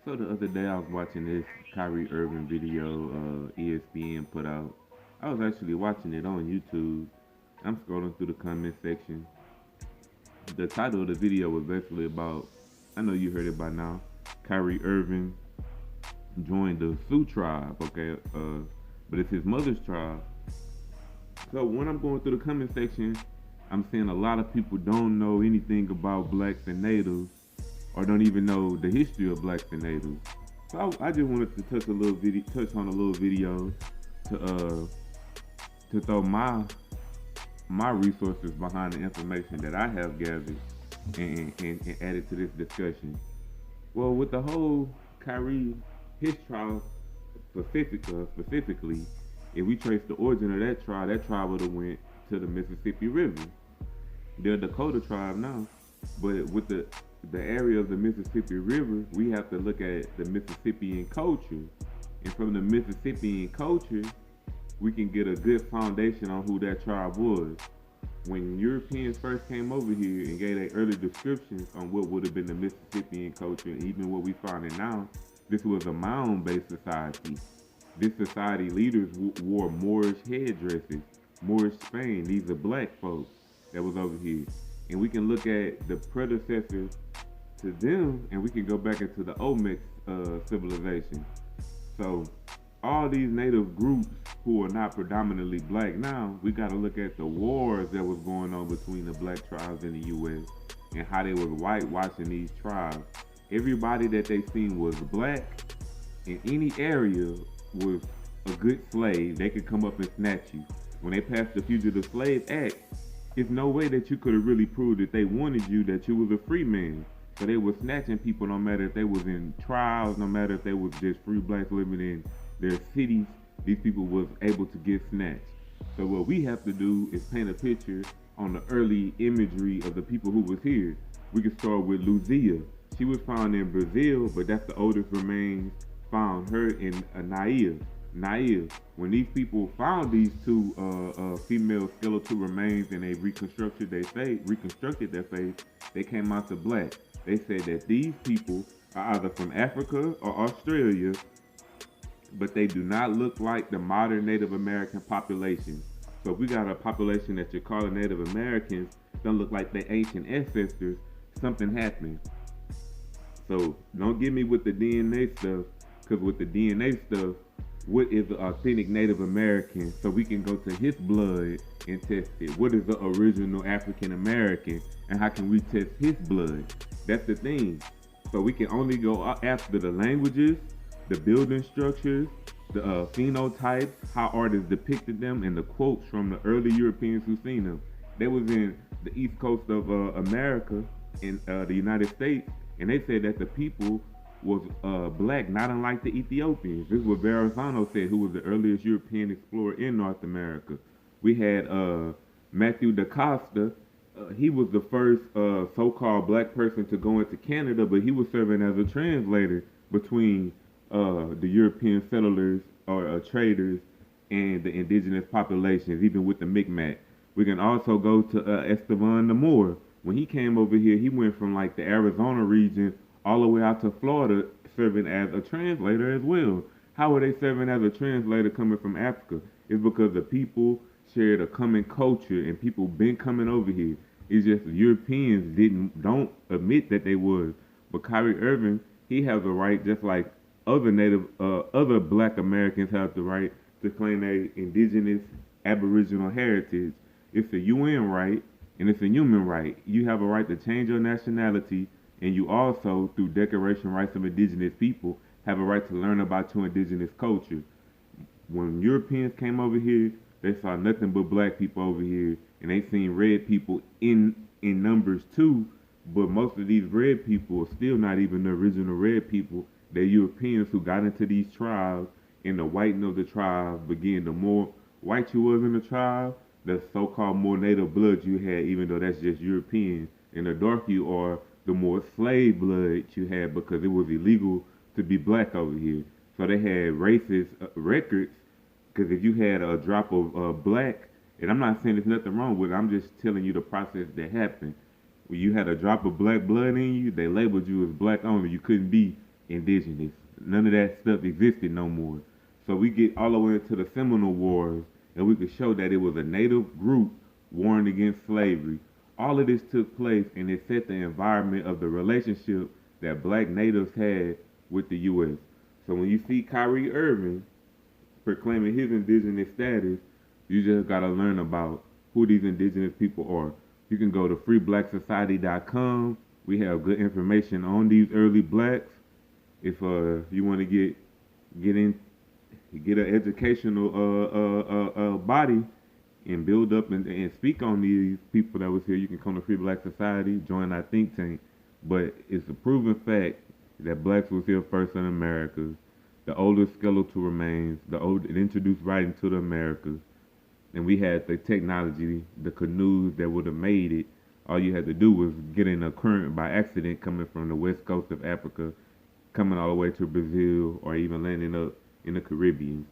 So the other day I was watching this Kyrie Irving video ESPN put out. I was actually watching it on YouTube. I'm scrolling through the comment section. The title of the video was basically about, I know you heard it by now, Kyrie Irving joined the Sioux tribe, okay? But it's his mother's tribe. So when I'm going through the comment section, I'm seeing a lot of people don't know anything about blacks and natives or don't even know the history of blacks and natives. So I just wanted to touch on a little video to throw my resources behind the information that I have gathered and added to this discussion. Well, with the whole Kyrie his trial specifically, if we trace the origin of that trial would have went to the Mississippi River. They're a Dakota tribe now, but with the area of the Mississippi River, we have to look at the Mississippian culture, and from the Mississippian culture, we can get a good foundation on who that tribe was. When Europeans first came over here and gave their early descriptions on what would have been the Mississippian culture, and even what we find it now, this was a mound-based society. This society leaders wore Moorish headdresses, Moorish Spain. These are black folks that was over here. And we can look at the predecessors to them, and we can go back into the Olmec civilization. So all these native groups who are not predominantly black now, we got to look at the wars that was going on between the black tribes in the U.S. and how they was whitewashing these tribes. Everybody that they seen was black in any area was a good slave. They could come up and snatch you. When they passed the Fugitive Slave Act, there's no way that you could have really proved that they wanted you, that you was a free man. So they were snatching people no matter if they was in trials, no matter if they was just free blacks living in their cities. These people was able to get snatched. So what we have to do is paint a picture on the early imagery of the people who was here. We can start with Luzia. She was found in Brazil, but that's the oldest remains found. Her in Naia. Naia. When these people found these two female skeletal remains and they reconstructed their face, they came out to black. They said that these people are either from Africa or Australia, but they do not look like the modern Native American population. So if we got a population that you're calling Native Americans, don't look like their ancient ancestors, something happened. So don't get me with the DNA stuff, because with the DNA stuff, what is the authentic Native American? So we can go to his blood and test it. What is the original African American, and how can we test his blood? That's the thing. So we can only go after the languages, the building structures, the phenotypes, how artists depicted them, and the quotes from the early Europeans who seen them. They was in the east coast of America, in the United States, and they said that the people was black, not unlike the Ethiopians. This is what Verrazano said, who was the earliest European explorer in North America. We had Matthew da Costa. He was the first so-called black person to go into Canada, but he was serving as a translator between the European settlers or traders and the indigenous populations, even with the Micmac. We can also go to Esteban the Moor. When he came over here, he went from like the Arizona region all the way out to Florida, serving as a translator as well. How were they serving as a translator coming from Africa? It's because the people shared a common culture and people been coming over here. It's just the Europeans don't admit that they was. But Kyrie Irving, he has a right, just like other Black Americans have the right to claim their indigenous Aboriginal heritage. It's a UN right and it's a human right. You have a right to change your nationality, and you also, through Declaration Rights of Indigenous People, have a right to learn about your indigenous culture. When Europeans came over here, they saw nothing but black people over here, and they seen red people in numbers too. But most of these red people are still not even the original red people. They're Europeans who got into these tribes, and the whitening of the tribes began. The more white you was in the tribe, the so-called more native blood you had, even though that's just European. And the darker you are, the more slave blood you had, because it was illegal to be black over here. So they had racist records, because if you had a drop of black, and I'm not saying there's nothing wrong with it, I'm just telling you the process that happened. When you had a drop of black blood in you, they labeled you as black only. You couldn't be indigenous. None of that stuff existed no more. So we get all the way into the Seminole Wars, and we could show that it was a native group warring against slavery. All of this took place, and it set the environment of the relationship that black natives had with the U.S. So when you see Kyrie Irving proclaiming his indigenous status, you just gotta learn about who these indigenous people are. You can go to freeblacksociety.com. We have good information on these early blacks. If you want to get an educational body and build up and speak on these people that was here, you can come to Free Black Society, join our think tank. But it's a proven fact that blacks was here first in America. The oldest skeletal remains, it introduced writing to the Americas, and we had the technology, the canoes that would have made it. All you had to do was get in a current by accident coming from the west coast of Africa, coming all the way to Brazil, or even landing up in the Caribbean.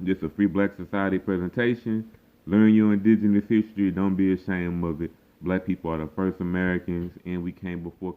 Just a Free Black Society presentation. Learn your indigenous history. Don't be ashamed of it. Black people are the first Americans, and we came before